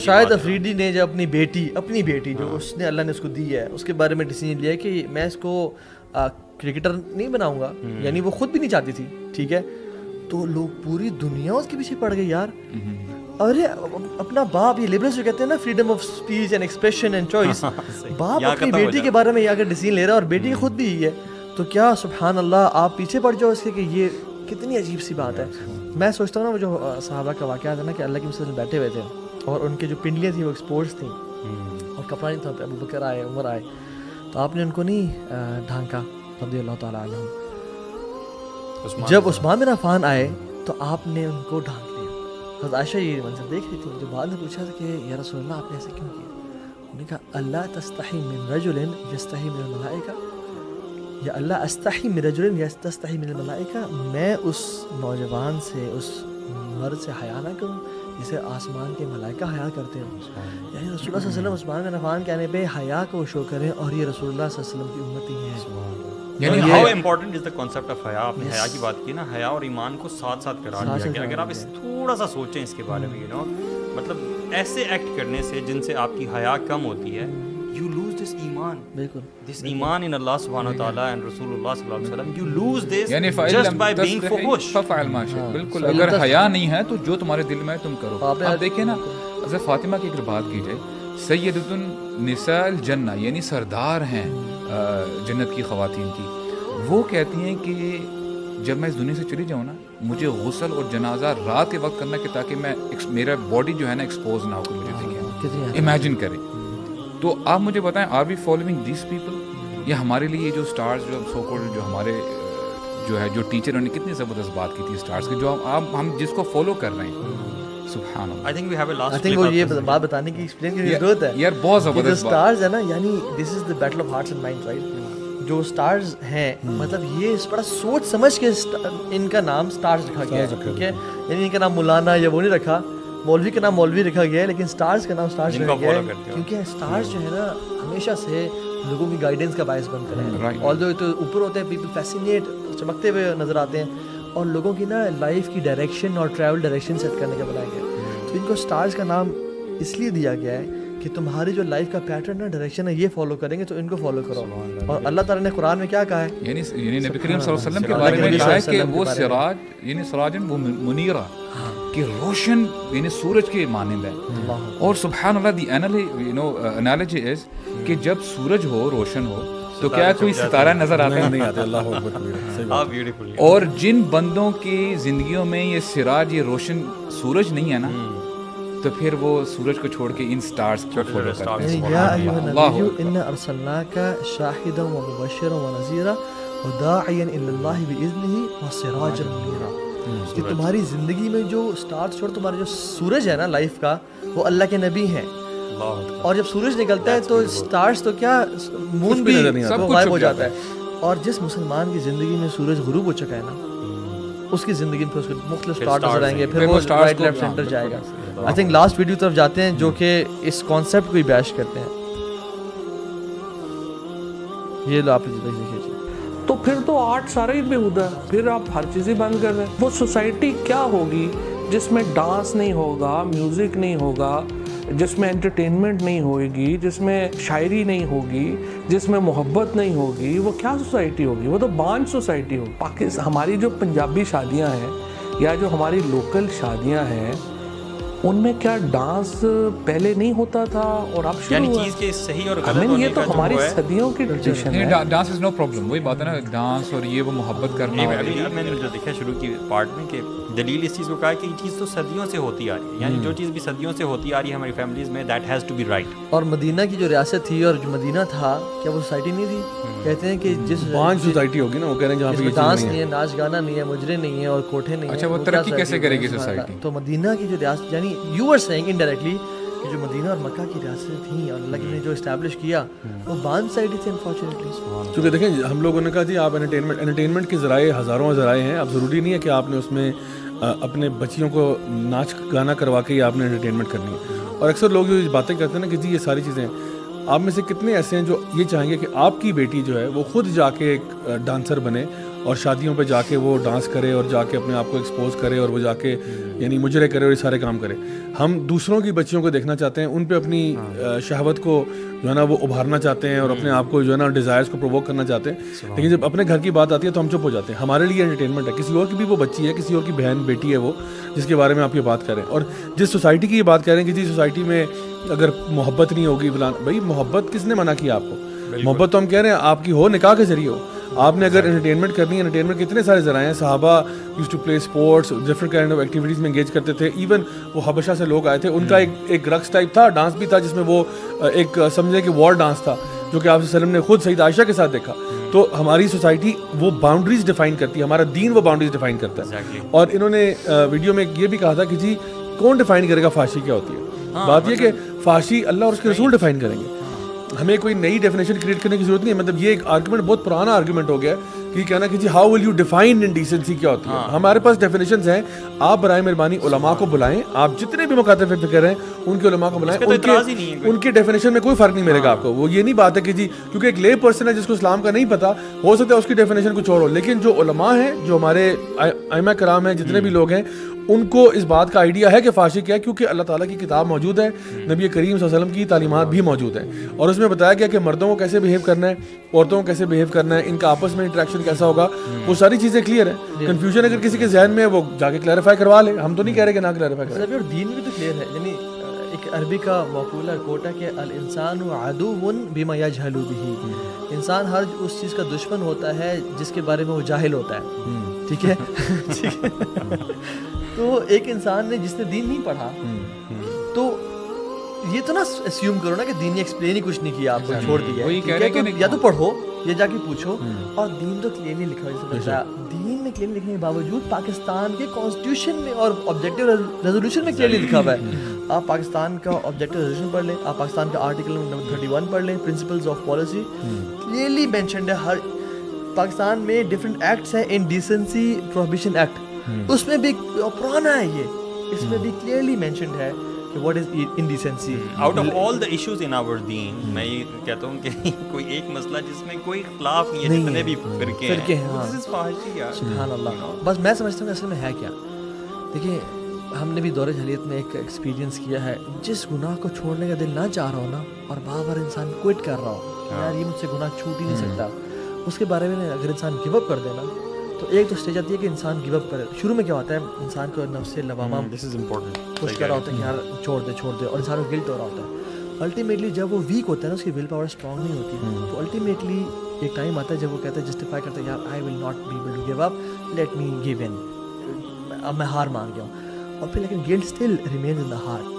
شاید افریدی نے جب اپنی بیٹی جو اس نے اللہ نے اس کو دی ہے اس کے بارے میں ڈیسیژن لیا کہ میں اس کو کرکٹر نہیں بناؤں گا, یعنی وہ خود بھی نہیں چاہتی تھی, ٹھیک ہے, تو لوگ پوری دنیا اس کے پیچھے پڑ گئی یار. ارے اپنا باپ, یہ لبرلز جو کہتے ہیں نا freedom of speech and expression and choice, باپ اپنی بیٹی کے بارے میں یہ اگر ڈیسیژن لے رہا ہے اور بیٹی خود بھی یہی ہے, تو کیا سبحان اللہ آپ پیچھے پڑ جاؤ اس کے کہ یہ کتنی عجیب سی بات ہے. میں سوچتا ہوں نا وہ جو صحابہ کا واقعہ تھا نا کہ اللہ کے مسلم بیٹھے ہوئے تھے اور ان کے جو پنڈلیاں تھیں وہ ایکسپوز تھیں اور کپڑا نہیں تھا, ابو بکر آئے, عمر آئے, تو آپ نے ان کو نہیں ڈھانکا رضی اللہ تعالیٰ عنہ. جب عثمان بن عفان آئے تو آپ نے ان کو ڈھانک لیا. حضرت عائشہ یہ منظر دیکھ رہی تھی, جو بعد نے پوچھا تھا کہ یا رسول اللہ آپ نے ایسے کیوں کیا, انہوں نے کہا اللہ تستحی من رجل یستحی من الملائکہ, یا اللہ استحی من رجل یستحی من الملائکہ, میں اس نوجوان سے, اس مرد سے حیا نہ کروں جسے آسمان کے ملائکہ حیا کرتے ہیں. یعنی رسول اللہ صلی اللہ علیہ وسلم عثمان بن عفان کہنے پہ حیا کو شو کریں اور یہ رسول اللہ صلی اللہ علیہ وسلم کی امتی ہیں. یعنی how important is the concept of حیا. آپ نے حیا کی بات کی نا, حیا اور ایمان کو ساتھ ساتھ قرار دیا کہ اگر آپ اس تھوڑا سا سوچیں اس کے بارے میں, مطلب ایسے ایکٹ کرنے سے جن سے آپ کی حیا کم ہوتی ہے, you lose this ایمان, بالکل this ایمان in Allah subhanahu wa ta'ala and رسول اللہ صلی اللہ علیہ وسلم, you lose this just by being فحش. فعل ما شئت. بالکل, اگر حیا نہیں ہے تو جو تمہارے دل میں ہے تم کرو. آپ دیکھیں نا حضرت فاطمہ کی اگر بات کی جائے, سیدۃ النساء الجنہ, یعنی سردار ہیں جنت کی خواتین کی, وہ کہتی ہیں کہ جب میں اس دنیا سے چلی جاؤں نا, مجھے غسل اور جنازہ رات کے وقت کرنا کہ تاکہ میں میرا باڈی جو ہے نا ایکسپوز نہ ہو کہ مجھے دیکھیں. امیجن کریں. تو آپ مجھے بتائیں, are we following these people, یا ہمارے لیے یہ جو اسٹارز جو سو کالڈ جو ہمارے جو ہے جو ٹیچر نے کتنی زبردست بات کی تھی اسٹارز کی, جو ہم جس کو فالو کر رہے ہیں, سبحان اللہ. I think we have a last I think وہ یہ بات بتانے کی ایکسپلین کرنے کی ضرورت ہے یار, بہت زبردست اسٹارز ہے نا, یعنی دس از the battle of hearts and minds, right. جو اسٹارز ہیں مطلب یہ بڑا سوچ سمجھ کے ان کا نام اسٹارز رکھا گیا ہے, ٹھیک ہے, یعنی ان کا نام مولانا یا وہ نہیں رکھا, مولوی کا نام مولوی رکھا گیا ہے, لیکن اسٹارز کا نام اسٹارز رکھا گیا ہے کیونکہ اسٹارز جو ہے نا ہمیشہ سے لوگوں کی گائیڈنس کا باعث بنتے ہیں. آلدو تو اوپر ہوتے ہیں, پیپل فیسینیٹ, چمکتے ہوئے نظر آتے ہیں, اور لوگوں کی نا لائف کی ڈائریکشن اور ٹریول ڈائریکشن سیٹ کرنے کا بنایا گیا. تو ان کو اسٹارز کا نام اس لیے دیا گیا ہے کہ تمہاری جو لائف کا پیٹرن ہے, ڈائریکشن ہے, یہ فالو کریں گے تو ان کو فالو کرو. اور اللہ تعالیٰ نے قرآن میں کیا کہا ہے, یعنی نبی کریم صلی اللہ علیہ وسلم کے بارے میں کہا ہے کہ وہ سراج, یعنی سراجن وہ منیرہ, کہ روشن یعنی سورج کے مانند ہے. اور سبحان اللہ دی انالوجی از کہ جب سورج ہو, روشن ہو, تو کیا کوئی ستارہ نظر آتا ہے؟ نہیں آتا. اللہ اکبر. اور جن بندوں کی زندگیوں میں یہ سراج, یہ روشن سورج نہیں ہے نا, تو پھر وہ سورج کو چھوڑ کے ان سٹارز کو فالو کرتے ہیں. یا ایھا النبی انا ارسلناک شاہدا ومبشرا ونذیرا وداعیا الی اللہ باذنہ وسراجا منیرا. کہ تمہاری زندگی میں جو سٹارز چھوڑ, تمہارا جو سورج ہے نا لائف کا, وہ اللہ کے نبی ہیں. اور جب سورج نکلتا ہے تو سٹارز تو کیا, مون بھی غائب ہو جاتا ہے. اور جس مسلمان کی زندگی میں سورج غروب ہو چکا ہے نا, اس کی زندگی میں پھر مختلف سٹار نظر آئیں گے, پھر وہ رائٹ لیفٹ سینٹر جائے گا. آئی تھنک لاسٹ ویڈیو طرف جاتے ہیں جو کہ اس کانسیپٹ کو ہی بیش کرتے ہیں. یہ لو آپ دیکھیے. تو پھر تو آرٹ سارا ہی بےہودہ ہے, پھر آپ ہر چیز ہی بند کر رہے ہیں. وہ سوسائٹی کیا ہوگی جس میں ڈانس نہیں ہوگا, میوزک نہیں ہوگا, جس میں انٹرٹینمنٹ نہیں ہوئے گی, جس میں شاعری نہیں ہوگی, جس میں محبت نہیں ہوگی, وہ کیا سوسائٹی ہوگی؟ وہ تو بانجھ سوسائٹی ہوگی. پاکستان ہماری جو پنجابی شادیاں ہیں یا جو ہماری لوکل شادیاں ہیں, ان میں کیا ڈانس پہلے نہیں ہوتا تھا اور اب شروع یعنی ہوا؟ چیز کے صحیح اور غلط ہونے یہ تو ہماری صدیوں کی ٹریڈیشن ہے. ڈانس از نو پرابلم, وہی بات ہے نا, میں اور یہ وہ محبت کرنا. میں نے جو دیکھا شروع کی پارٹ میں کہ دلیل اس چیز کو کہا ہے کہ یہ چیز تو صدیوں سے ہوتی آ رہی ہے, یعنی جو چیز بھی صدیوں سے ہوتی آ رہی ہے ہماری فیملیز میں, that has to be right. اور مدینہ کی جو ریاست تھی اور جو مدینہ تھا, کیا وہ سوسائٹی نہیں تھی؟ کہتے ہیں کہ جس پانچ سوسائٹی ہوگی نا, وہ کہہ رہے ہیں جہاں پہ ڈانس نہیں ہے, ناچ گانا نہیں ہے, مجرے نہیں ہے اور کوٹھے نہیں ہیں. اچھا, وہ ترقی کیسے کرے گی سوسائٹی؟ تو مدینہ کی جو ریاست, یعنی یو آر سیئنگ انڈائریکٹلی کہ جو مدینہ اور مکہ کی ریاستیں تھیں اور اللہ نے جو اسٹیبلش کیا, وہ باندھ سائڈ تھے انفارچونیٹلی. چونکہ دیکھیں ہم لوگوں نے کہا جی آپ انٹرٹینمنٹ کے ذرائع ہزاروں ذرائع ہیں. اب ضروری نہیں ہے کہ آپ نے اس میں اپنے بچیوں کو ناچ گانا کروا کے ہی آپ نے انٹرٹینمنٹ کرنی ہے. اور اکثر لوگ جو باتیں کرتے ہیں نا کہ جی یہ ساری چیزیں, آپ میں سے کتنے ایسے ہیں جو یہ چاہیں گے کہ آپ کی بیٹی جو ہے وہ خود جا کے ایک ڈانسر بنے اور شادیوں پہ جا کے وہ ڈانس کرے اور جا کے اپنے آپ کو ایکسپوز کرے اور وہ جا کے یعنی مجرے کرے اور یہ سارے کام کرے. ہم دوسروں کی بچیوں کو دیکھنا چاہتے ہیں, ان پہ اپنی شہوت کو جو ہے نا وہ ابھارنا چاہتے ہیں اور اپنے آپ کو جو ہے نا ڈیزائرز کو پرووک کرنا چاہتے ہیں, لیکن جب اپنے گھر کی بات آتی ہے تو ہم چپ ہو جاتے ہیں. ہمارے لیے انٹرٹینمنٹ ہے, کسی اور کی بھی وہ بچی ہے, کسی اور کی بہن بیٹی ہے وہ جس کے بارے میں آپ یہ بات کریں. اور جس سوسائٹی کی یہ بات کر رہے ہیں کہ جی سوسائٹی میں اگر محبت نہیں ہوگی, بھائی محبت کس نے منع کیا آپ کو؟ محبت تو ہم کہہ رہے ہیں آپ کی ہو نکاح کے ذریعے ہو. آپ نے اگر انٹرٹینمنٹ کرنی ہے, انٹرٹینمنٹ کے اتنے سارے ذرائع ہیں. صحابہ used to play sports, different kind of activities میں انگیج کرتے تھے. ایون وہ حبشہ سے لوگ آئے تھے, ان کا ایک رقص ٹائپ تھا, ڈانس بھی تھا, جس میں وہ ایک سمجھے کہ وار ڈانس تھا, جو کہ آپ صلی اللہ علیہ وسلم نے خود سید عائشہ کے ساتھ دیکھا. تو ہماری سوسائٹی وہ باؤنڈریز ڈیفائن کرتی ہے, ہمارا دین وہ باؤنڈریز ڈیفائن کرتا ہے. اور انہوں نے ویڈیو میں یہ بھی کہا تھا کہ جی کون ڈیفائن کرے گا فحاشی کیا ہوتی ہے. بات یہ کہ فحاشی اللہ اور اس کے رسول ڈیفائن کریں گے, ہمیں کوئی نئی ڈیفینیشن کریٹ کرنے کی ضرورت نہیں ہے. مطلب یہ ایک آرگومنٹ بہت پرانا آرگومنٹ ہو گیا ہے کہ کہنا کہ جی ہاؤ ول یو ڈیفائن انڈیسنسی کیا ہوتی ہے. ہمارے پاس ڈیفینیشنز ہیں, آپ برائے مہربانی علماء کو بلائیں, آپ جتنے بھی مکاتب فکر ہیں ان کے علماء کو بلائیں, ان کی ڈیفینیشن میں کوئی فرق نہیں ملے گا آپ کو. وہ یہ نہیں بات ہے کہ جی کیونکہ ایک لے پرسن ہے جس کو اسلام کا نہیں پتا, ہو سکتا ہے اس کی ڈیفینیشن کو چھوڑو, لیکن جو علماء ہیں, جو ہمارے ائمہ کرام ہیں, جتنے بھی لوگ ہیں, ان کو اس بات کا آئیڈیا ہے کہ فحاشی کیا ہے, کیونکہ اللہ تعالیٰ کی کتاب موجود ہے, نبی کریم صلی اللہ علیہ وسلم کی تعلیمات بھی موجود ہیں, اور اس میں بتایا گیا کہ مردوں کو کیسے بہیو کرنا ہے, عورتوں کو کیسے بہیو کرنا ہے, ان کا آپس میں انٹریکشن کیسا ہوگا, وہ ساری چیزیں کلیئر ہیں. کنفیوژن اگر کسی کے ذہن میں وہ جا کے کلیریفائی کروا لے, ہم تو نہیں کہہ رہے کہ نہ کلیریفائی کریں. اور دین بھی تو کلیئر ہے. یعنی ایک عربی کا مقولہ کوٹ ہے کہ الانسان عدو بما یجہل بہ, انسان ہر اس چیز کا دشمن ہوتا ہے جس کے بارے میں وہ جاہل ہوتا ہے. ٹھیک ہے, تو ایک انسان نے جس نے دین نہیں پڑھا, تو یہ تو نہ اسیوم کرو نا کہ دین نے ایکسپلین ہی کچھ نہیں کیا, آپ کو چھوڑ دیا. یا تو پڑھو یا جا کے پوچھو, اور دین تو کلیئرلی لکھا ہے. دین میں کلیئرلی لکھنے کے باوجود پاکستان کے کانسٹیٹیوشن میں اور آبجیکٹیو ریزولوشن میں کلیئرلی لکھا ہوا ہے. آپ پاکستان کا آبجیکٹیو ریزولوشن پڑھ لیں, آپ پاکستان کا آرٹیکل نمبر 31 پڑھ لیں, principles of policy, clearly mentioned ہے. ہر پاکستان میں ڈفرینٹ ایکٹس ہیں, انڈیسنسی پروہیبیشن ایکٹ, اس میں بھی پرانا ہے یہ, اس میں بھی کلیئرلی مینشنڈ ہے کہ what is indecency. Out of all the issues in our دین, میں یہ کہتا ہوں کہ کوئی ایک مسئلہ جس میں کوئی اختلاف نہیں ہے, جتنے بھی فرقے ہیں, دس از فحاشی. سبحان اللہ. بس میں سمجھتا ہوں کہ اصل میں ہے کیا. دیکھیں ہم نے بھی دور جاہلیت میں ایک ایکسپیرینس کیا ہے, جس گناہ کو چھوڑنے کا دل نہ چاہ رہا ہو نا, اور بار بار انسان کوئٹ کر رہا ہو, یار یہ مجھ سے گناہ چھوٹ ہی نہیں سکتا, اس کے بارے میں اگر انسان گیو اپ کر دے نا, تو ایک تو اسٹیج آتی ہے کہ انسان گیو اپ کرے. شروع میں کیا ہوتا ہے, انسان کو نفس لوامہ پوش کر رہا ہوتا ہے کہ یار چھوڑ دے, اور انسان کو گلٹ ہو رہا ہوتا ہے. الٹیمیٹلی جب وہ ویک ہوتا ہے نا, اس کی ول پاور اسٹرانگ نہیں ہوتی, تو الٹیمیٹلی ایک ٹائم آتا ہے جب وہ کہتا ہے, جسٹیفائی کرتا ہے, یار I will not be able to give up, let me give in, اب میں ہار مان گیا ہوں. اور پھر لیکن guilt still remains in the heart.